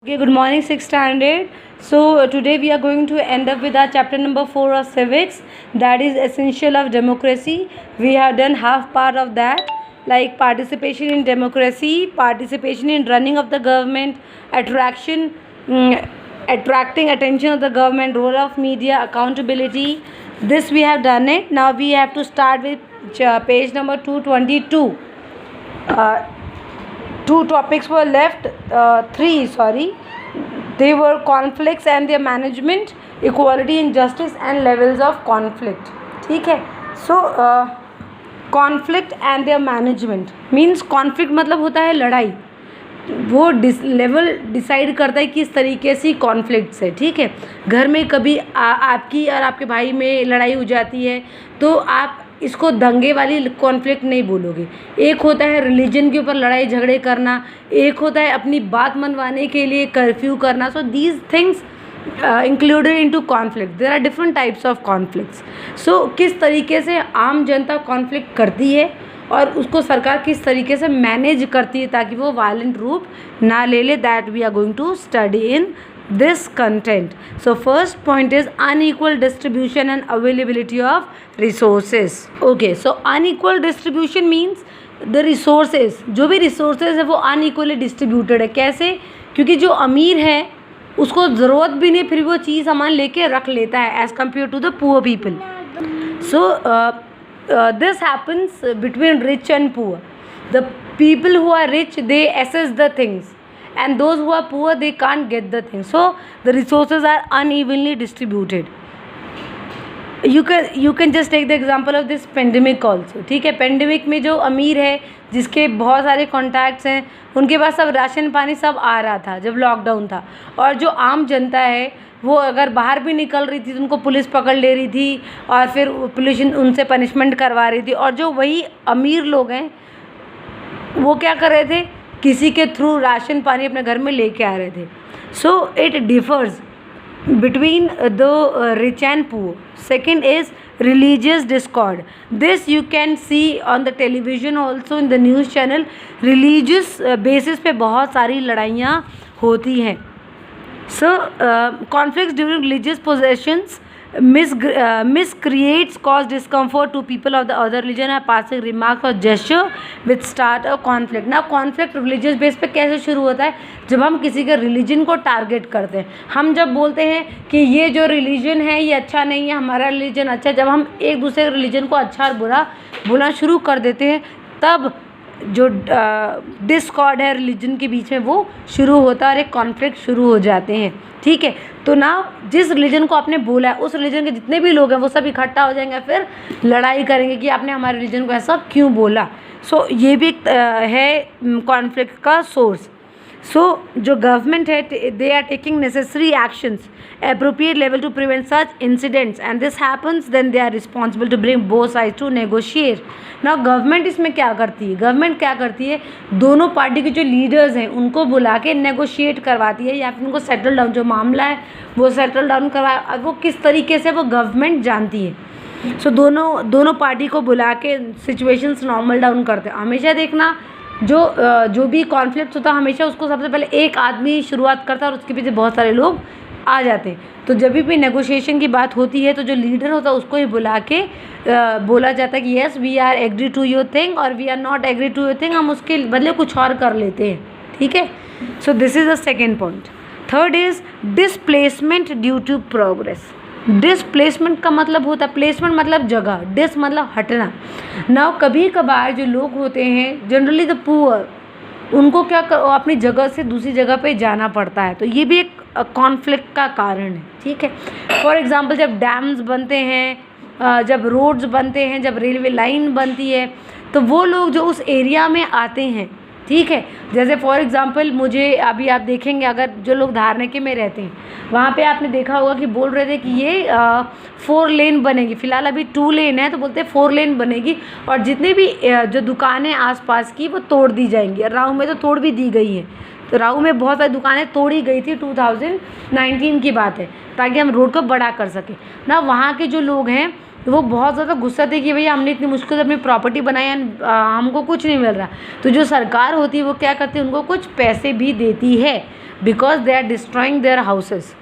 Okay, good morning, 6th standard. So today we are going to end up with our chapter number 4 of civics, that is essential of democracy. We have done half part of that, like participation in democracy, participation in running of the government, attraction, attracting attention of the government, role of media, accountability. This we have done it. Now we have to start with page number 222. Two topics were left, three, sorry. They were conflicts and their management, equality and justice, and levels of conflict. ठीक है. So conflict and their management means conflict मतलब होता है लड़ाई. वो level decide करता है किस तरीके से कॉन्फ्लिक्ट्स है. ठीक है. घर में कभी आपकी और आपके भाई में लड़ाई हो जाती है तो आप इसको दंगे वाली कॉन्फ्लिक्ट नहीं बोलोगे. एक होता है रिलीजन के ऊपर लड़ाई झगड़े करना, एक होता है अपनी बात मनवाने के लिए कर्फ्यू करना. So these things included into conflict. There are different types of conflicts. सो किस तरीके से आम जनता कॉन्फ्लिक्ट करती है और उसको सरकार किस तरीके से मैनेज करती है ताकि वो वायलेंट रूप ना ले ले, that we are going to study in this content. So first point is unequal distribution and availability of resources. Okay, so unequal distribution means the resources, जो भी resources है वो unequally distributed है. कैसे? क्योंकि जो अमीर है उसको ज़रूरत भी नहीं, फिर वो चीज़ सामान लेके रख लेता है as compared to the poor people. So this happens between rich and poor. The people who are rich, they assess the things, and those who are poor, they can't get the thing. So the resources are unevenly distributed. You can just take the example of this pandemic also. ठीक है. Pandemic में जो अमीर है जिसके बहुत सारे contacts हैं उनके पास सब राशन पानी सब आ रहा था जब लॉकडाउन था, और जो आम जनता है वो अगर बाहर भी निकल रही थी तो उनको पुलिस पकड़ ले रही थी और फिर पुलिस उनसे पनिशमेंट करवा रही थी. और जो वही अमीर लोग हैं वो क्या कर रहे थे, किसी के थ्रू राशन पानी अपने घर में लेके आ रहे थे. So it differs between the rich and poor. Second is religious discord. This you can see on the television also, in the news channel. Religious basis पे बहुत सारी लड़ाइयाँ होती हैं. So conflicts during religious possessions miscreates cause discomfort to people of the other religion or passing remarks or gesture which start a conflict. Now conflict religious base पे कैसे शुरू होता है, जब हम किसी के रिलीजन को टारगेट करते हैं. हम जब बोलते हैं कि ये जो रिलीजन है ये अच्छा नहीं है, हमारा रिलीजन अच्छा है, जब हम एक दूसरे रिलीजन को अच्छा और बुरा बोलना शुरू कर देते हैं तब जो डिस्कॉर्ड है रिलीजन के बीच में वो शुरू होता है और एक कॉन्फ्लिक्ट शुरू हो जाते हैं. ठीक है. तो ना जिस रिलीजन को आपने बोला है उस रिलीजन के जितने भी लोग हैं वो सब इकट्ठा हो जाएंगे, फिर लड़ाई करेंगे कि आपने हमारे रिलीजन को ऐसा क्यों बोला. सो ये भी है कॉन्फ्लिक्ट का सोर्स. सो जो गवर्नमेंट है they are taking necessary actions appropriate level to prevent such incidents, and this happens then they are responsible to bring both sides to negotiate. Now government इसमें क्या करती है, गवर्नमेंट क्या करती है, दोनों पार्टी के जो लीडर्स हैं उनको बुला के नेगोशिएट करवाती है या फिर उनको सेटल डाउन, जो मामला है वो सेटल डाउन करवा, वो किस तरीके से वो गवर्नमेंट जानती है. सो दोनों पार्टी को बुला के सिचुएशंस नॉर्मल डाउन करते हैं. हमेशा देखना जो भी कॉन्फ्लिक्ट होता है हमेशा उसको सबसे पहले एक आदमी शुरुआत करता है और उसके पीछे बहुत सारे लोग आ जाते हैं. तो जब भी नेगोशिएशन की बात होती है तो जो लीडर होता है उसको ही बुला के बोला जाता है कि yes we are agree to your thing और we are not agree to your thing, हम उसके बदले कुछ और कर लेते हैं. ठीक है. So this is the second point. Third is displacement due to progress. Displacement का मतलब होता है, प्लेसमेंट मतलब जगह, डिस मतलब हटना. नाउ कभी कभार जो लोग होते हैं जनरली द पुअर, उनको क्या अपनी जगह से दूसरी जगह पे जाना पड़ता है, तो ये भी एक कॉन्फ्लिक्ट का कारण है. ठीक है. फॉर एग्जांपल जब डैम्स बनते हैं, जब रोड्स बनते हैं, जब रेलवे लाइन बनती है, तो वो लोग जो उस एरिया में आते हैं, ठीक है, जैसे फॉर एग्जांपल मुझे अभी आप देखेंगे अगर जो लोग धारनेके में रहते हैं वहाँ पे आपने देखा होगा कि बोल रहे थे कि ये 4 लेन बनेगी. फ़िलहाल अभी 2 लेन है तो बोलते हैं 4 लेन बनेगी और जितने भी जो दुकानें आसपास की वो तोड़ दी जाएंगी. राहू में तो तोड़ भी दी गई हैं, तो राहू में बहुत सारी दुकानें तोड़ी गई थी. 2019 की बात है, ताकि हम रोड को बड़ा कर सकें ना. वहाँ के जो लोग हैं वो बहुत ज़्यादा गुस्सा थे कि भैया हमने इतनी मुश्किल से अपनी प्रॉपर्टी बनाई है, हमको कुछ नहीं मिल रहा. तो जो सरकार होती है वो क्या करती है, उनको कुछ पैसे भी देती है because they are destroying their houses.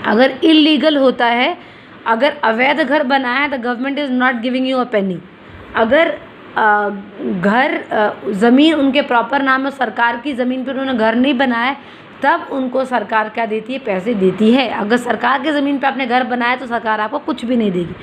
अगर इलीगल होता है, अगर अवैध घर बनाया है, the government is not giving you a penny. अगर घर ज़मीन उनके प्रॉपर नाम है, सरकार की ज़मीन पर उन्होंने घर नहीं बनाया, तब उनको सरकार क्या देती है? पैसे देती है। अगर सरकार की ज़मीन पे आपने घर बनाया तो सरकार आपको कुछ भी नहीं देगी।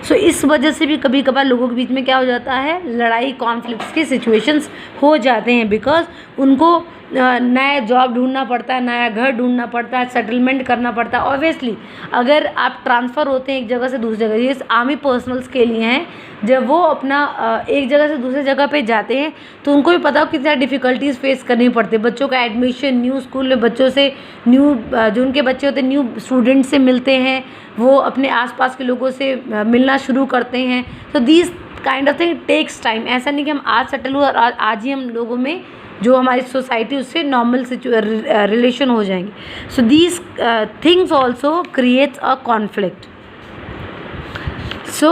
सो इस वजह से भी कभी कभार लोगों के बीच में क्या हो जाता है? लड़ाई, कॉन्फ्लिक्ट्स की सिचुएशंस हो जाते हैं, बिकॉज उनको नया जॉब ढूंढना पड़ता है, नया घर ढूंढना पड़ता है, सेटलमेंट करना पड़ता है। ऑब्वियसली अगर आप ट्रांसफ़र होते हैं एक जगह से दूसरी जगह, ये आर्मी पर्सनल्स के लिए हैं, जब वो अपना एक जगह से दूसरी जगह पे जाते हैं तो उनको भी पता हो कितना डिफ़िकल्टीज़ फेस करनी पड़ती है। बच्चों का एडमिशन, न्यू स्कूल में बच्चों से जो उनके बच्चे होते हैं न्यू स्टूडेंट से मिलते हैं, वो अपने आसपास के लोगों से मिलना शुरू करते हैं। तो these kind of thing takes time. ऐसा नहीं कि हम आज सेटल हुए और आज ही हम लोगों में जो हमारी सोसाइटी उससे नॉर्मल रिलेशन हो जाएंगे। सो these things also creates a conflict. So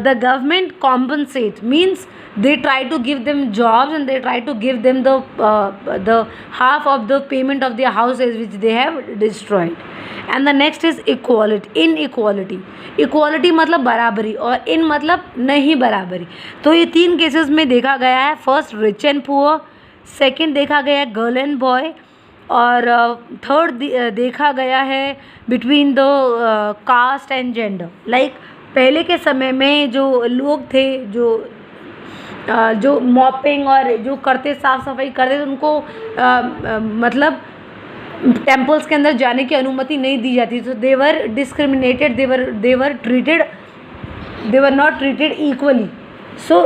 the government compensate means they try to give them jobs and they try to give them the half of the payment of their houses which they have destroyed. And the next is equality, inequality. Equality मतलब बराबरी और इन मतलब नहीं बराबरी। तो ये तीन cases में देखा गया है। First rich and poor, second देखा गया है गर्ल एंड बॉय, और थर्ड देखा गया है between the caste and gender. Like पहले के समय में जो लोग थे, जो मॉपिंग और जो करते, साफ़ सफाई करते थे, उनको मतलब टेम्पल्स के अंदर जाने की अनुमति नहीं दी जाती। तो they were discriminated, they were treated, they were not treated equally. So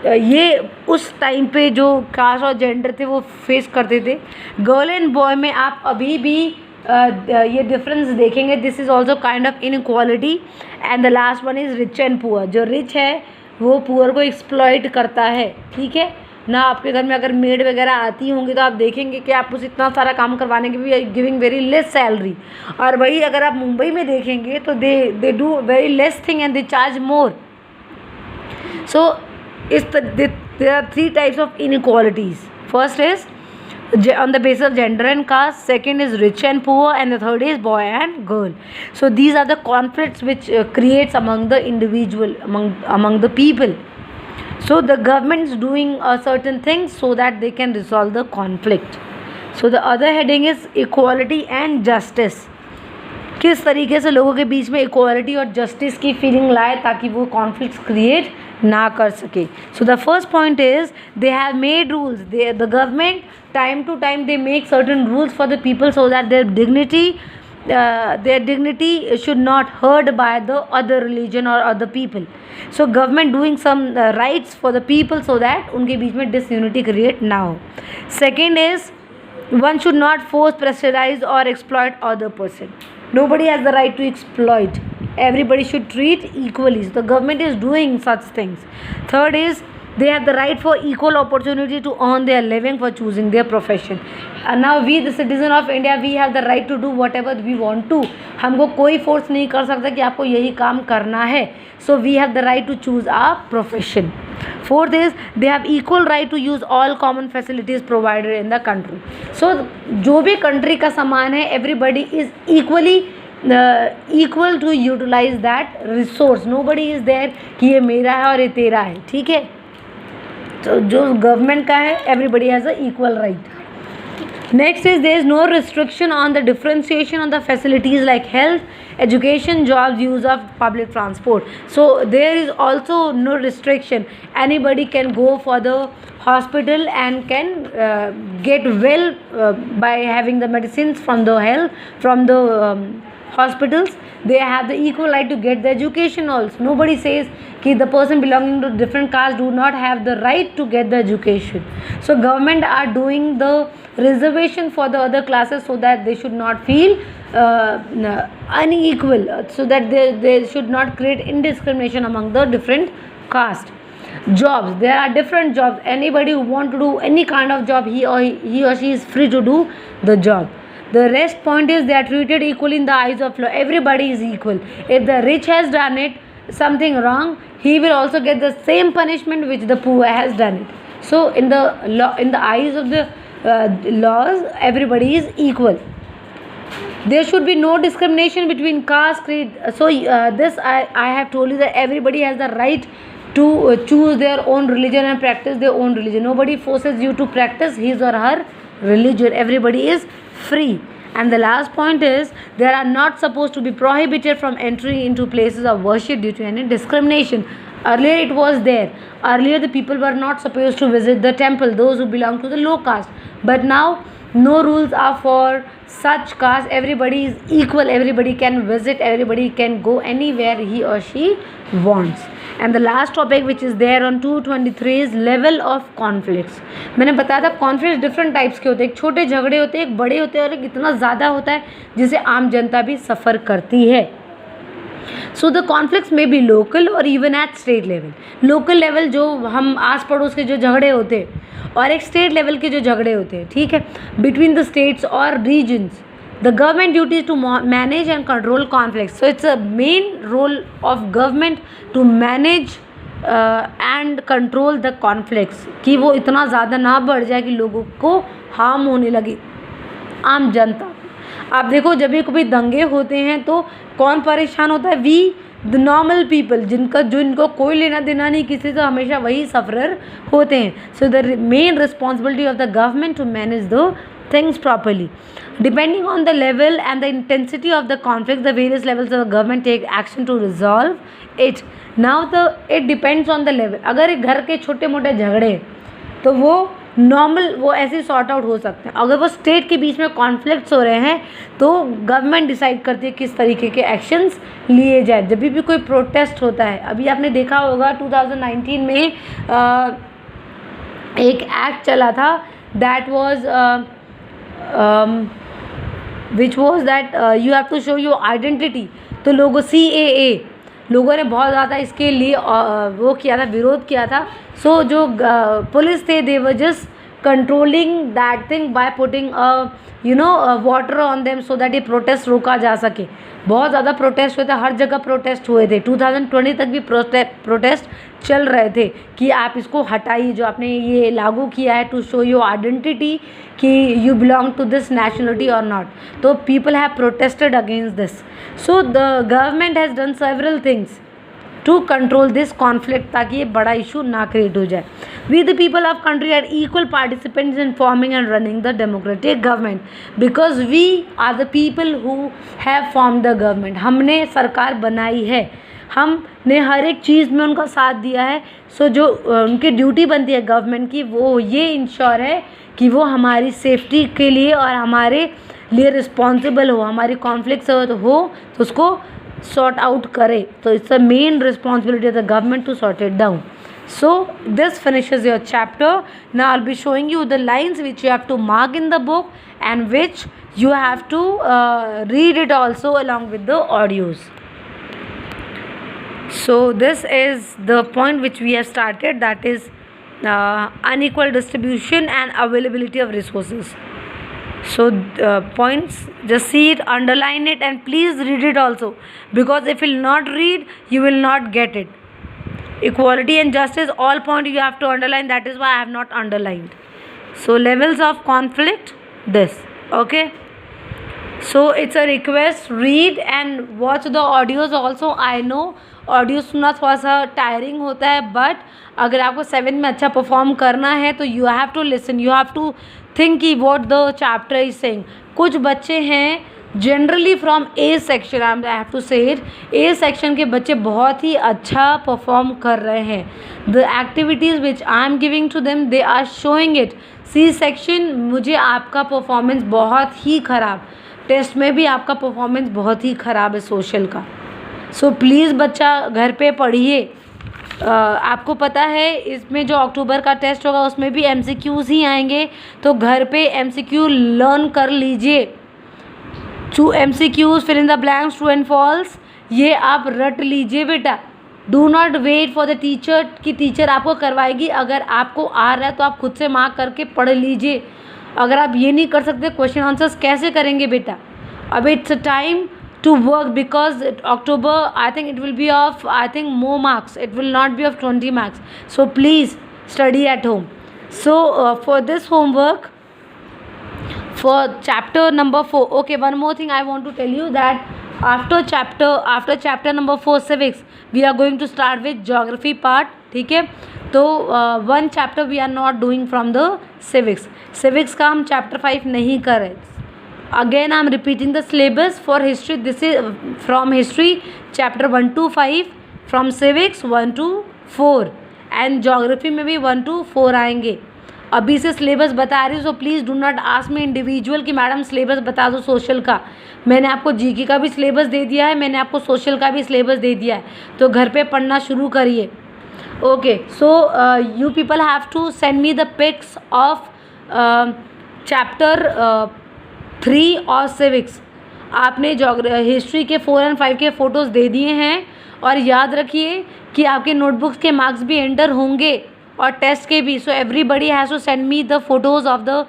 ये उस टाइम पे जो कास्ट और जेंडर थे वो फेस करते थे। गर्ल एंड बॉय में आप अभी भी ये डिफरेंस देखेंगे। This is also kind of inequality. And the last one is rich and poor. जो रिच है वो पुअर को एक्सप्लॉइट करता है, ठीक है ना। आपके घर में अगर मेड वगैरह आती होंगी तो आप देखेंगे कि आप उसे इतना सारा काम करवाने के भी गिविंग वेरी लेस सैलरी। और वही अगर आप मुंबई में देखेंगे तो they do very less thing and they charge more. So there are three types of inequalities. First is on the basis of gender and caste, second is rich and poor, and the third is boy and girl. So these are the conflicts which creates among the individual, among the people. So the government is doing a certain thing so that they can resolve the conflict. So the other heading is equality and justice. किस तरीके से लोगों के बीच में equality और justice की feeling लाए ताकि वो कॉन्फ्लिक्ट्स क्रिएट ना कर सके। So the first point is they have made rules, the government time to time they make certain rules for the people so that their dignity should not hurt by the other religion or other people. So government doing some rights for the people so that उनके बीच में disunity create ना हो। Second is one should not force, pressurize or exploit other person. Nobody has the right to exploit. Everybody should treat equally. So the government is doing such things. Third is they have the right for equal opportunity to earn their living for choosing their profession. And now we the citizen of India, we have the right to do whatever we want to. हमको कोई force नहीं कर सकता कि आपको यही काम करना है. So we have the right to choose our profession. Fourth is they have equal right to use all common facilities provided in the country. So जो भी country का सामान है, everybody is equal to utilize that resource. Nobody is there कि ये मेरा है और ये तेरा है, ठीक है। तो जो गवर्नमेंट का है, everybody has a equal right. Next is there is no restriction on the differentiation on the facilities like health, education, jobs, use of public transport. So there is also no restriction. Anybody can go for the hospital and can get well by having the medicines from the hospitals. They have the equal right to get the education also. Nobody says कि the person belonging to different caste do not have the right to get the education. So government are doing the reservation for the other classes so that they should not feel unequal, so that they should not create indiscrimination among the different caste. Jobs, there are different jobs. Anybody who want to do any kind of job, he or she is free to do the job. The rest point is they are treated equally in the eyes of law. Everybody is equal. If the rich has done it something wrong, he will also get the same punishment which the poor has done it. So in the law, in the eyes of the laws, everybody is equal. There should be no discrimination between caste, creed. So this I have told you that everybody has the right to choose their own religion and practice their own religion. Nobody forces you to practice his or her religion. Everybody is free. And the last point is, they are not supposed to be prohibited from entry into places of worship due to any discrimination. Earlier it was there. Earlier the people were not supposed to visit the temple, those who belong to the low caste. But now no rules are for such caste. Everybody is equal. Everybody can visit. Everybody can go anywhere he or she wants. And the last topic which is there on 223 is level of conflicts. मैंने बताया था conflict different types के होते हैं. एक छोटे झगड़े होते हैं, एक बड़े होते हैं और एक इतना ज़्यादा होता है जिसे आम जनता भी सफ़र करती है. सो द कॉन्फ्लिक्ट्स में बी लोकल और even at state level. Local level जो हम आस पड़ोस के जो झगड़े होते हैं और एक स्टेट लेवल के जो झगड़े होते हैं, ठीक है, बिटवीन द स्टेट्स और regions. The government duty is to manage and control conflicts. So it's a main role of government to manage and control the conflicts, कि वो इतना ज़्यादा ना बढ़ जाए कि लोगों को हार्म होने लगे, आम जनता. आप देखो जब भी कभी दंगे होते हैं तो कौन परेशान होता है? वी द नॉर्मल पीपल, जिनको कोई लेना देना नहीं किसी से, हमेशा वही सफरर होते हैं. So the main responsibility of the government to manage the things properly. Depending on the level and the intensity of the conflict, the various levels of the government take action to resolve it. Now it depends on the level. अगर एक घर के छोटे मोटे झगड़े तो वो normal वो ऐसे सॉर्ट आउट हो सकते हैं. अगर वो स्टेट के बीच में कॉन्फ्लिक्ट्स हो रहे हैं तो गवर्नमेंट डिसाइड करती है किस तरीके के एक्शंस लिए जाए. जब भी कोई प्रोटेस्ट होता है, अभी आपने देखा होगा 2019 में एक एक्ट चला था, that was which was that you have to show your identity. तो लोगों CAA लोगों ने बहुत ज़्यादा इसके लिए वो किया था, विरोध किया था. सो जो पुलिस थे, they were just controlling that thing by putting water on them so that ये प्रोटेस्ट रोका जा सके. बहुत ज़्यादा प्रोटेस्ट हुए थे, हर जगह प्रोटेस्ट हुए थे. 2020 तक भी प्रोटेस्ट चल रहे थे कि आप इसको हटाइए, जो आपने ये लागू किया है टू शो योर आइडेंटिटी कि you belong to this nationality और नॉट. तो people have protested against this. So the government has done several things to control this conflict, ताकि ये बड़ा इशू ना क्रिएट हो जाए. We the people of country are equal participants in forming and running the democratic government, because we are the people who have form the government. हमने सरकार बनाई है, हमने हर एक चीज़ में उनका साथ दिया है. सो जो उनकी ड्यूटी बनती है गवर्नमेंट की, वो ये इंश्योर है कि वो हमारी सेफ्टी के लिए और हमारे लिए रिस्पॉन्सिबल हो. हमारी कॉन्फ्लिक्ट्स हो तो उसको sort out करे. So it's the main responsibility of the government to sort it down. So this finishes your chapter. Now I'll be showing you the lines which you have to mark in the book and which you have to read it also along with the audios. So this is the point which we have started, that is unequal distribution and availability of resources. So points, just see it, underline it, and please read it also, because if you will not read, you will not get it. Equality and justice, all point you have to underline. That is why I have not underlined. So levels of conflict, this, okay. So it's a request, read and watch the audios also. I know audio सुनना थोड़ा सा tiring होता है, but अगर आपको 7 में अच्छा perform करना है तो you have to listen, you have to think की what the chapter is saying. कुछ बच्चे हैं generally from A section, I have to say it, A section के बच्चे बहुत ही अच्छा परफॉर्म कर रहे हैं. The activities which I am giving to them, they are showing it. C section, मुझे आपका परफॉर्मेंस बहुत ही ख़राब, टेस्ट में भी आपका परफॉर्मेंस बहुत ही ख़राब है सोशल का. सो प्लीज़ बच्चा घर पे पढ़िए. आपको पता है इसमें जो अक्टूबर का टेस्ट होगा उसमें भी MCQs ही आएंगे, तो घर पे MCQ लर्न कर लीजिए. Two MCQs, fill in the blanks, true and false, ये आप रट लीजिए बेटा. Do not wait for the teacher कि टीचर आपको करवाएगी. अगर आपको आ रहा है तो आप खुद से मार्क करके पढ़ लीजिए. अगर आप ये नहीं कर सकते, क्वेश्चन आंसर्स कैसे करेंगे बेटा? अब it's a time to work, because October I think it will be of more marks, it will not be of 20 marks. So please study at home. So for this homework for chapter number 4. Okay, one more thing I want to tell you that after chapter number 4 civics we are going to start with geography part. ठीक है, तो one chapter we are not doing from the civics का हम chapter 5 नहीं कर रहे. Again I am repeating the syllabus for history. This is from history chapter 1 to 5, from civics 1 to 4 and geography में भी 1 to 4 आएंगे. अभी से सिलेबस बता रही हूँ, so please do not ask me individual कि मैडम सिलेबस बता दो सोशल का. मैंने आपको जीके का भी सिलेबस दे दिया है, मैंने आपको सोशल का भी सिलेबस दे दिया है, तो घर पे पढ़ना शुरू करिए. Okay, so you people have to send me the pics of chapter 3 और सिविक्स. आपने हिस्ट्री के 4 और 5 के फ़ोटोज़ दे दिए हैं, और याद रखिए कि आपके नोटबुक्स के मार्क्स भी एंटर होंगे और टेस्ट के भी. So everybody has to send me the photos of the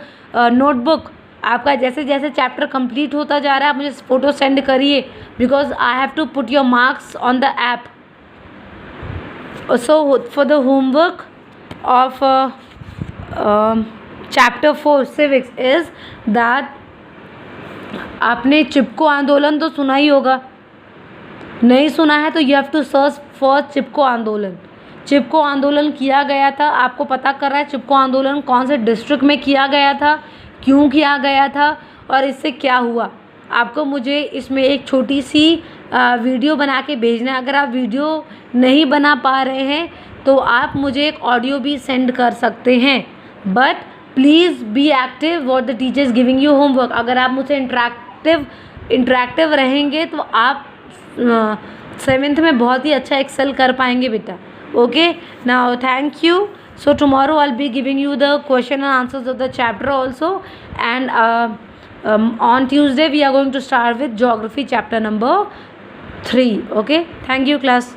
notebook. आपका जैसे जैसे चैप्टर कंप्लीट होता जा रहा है आप मुझे फ़ोटो सेंड करिए, because I have to put your marks on the app. So for the homework of chapter 4 civics is that, आपने चिपको आंदोलन तो सुना ही होगा, नहीं सुना है तो you have to search for Chipko Andolan. Chipko आंदोलन किया गया था, आपको पता कर रहा है चिपको आंदोलन कौन से डिस्ट्रिक्ट में किया गया था, क्यों किया गया था और इससे क्या हुआ. आपको मुझे इसमें एक छोटी सी वीडियो बना के भेजना है. अगर आप वीडियो नहीं बना पा रहे हैं तो आप मुझे एक ऑडियो भी सेंड कर सकते हैं, but please be active what the teacher is giving you homework. अगर आप मुझसे इंटरेक्टिव रहेंगे तो आप 7th में बहुत ही अच्छा एक्सेल कर पाएंगे बेटा. Okay, now thank you. So tomorrow I'll be giving you the question and answers of the chapter also, and on Tuesday we are going to start with geography chapter number 3. Okay, thank you class.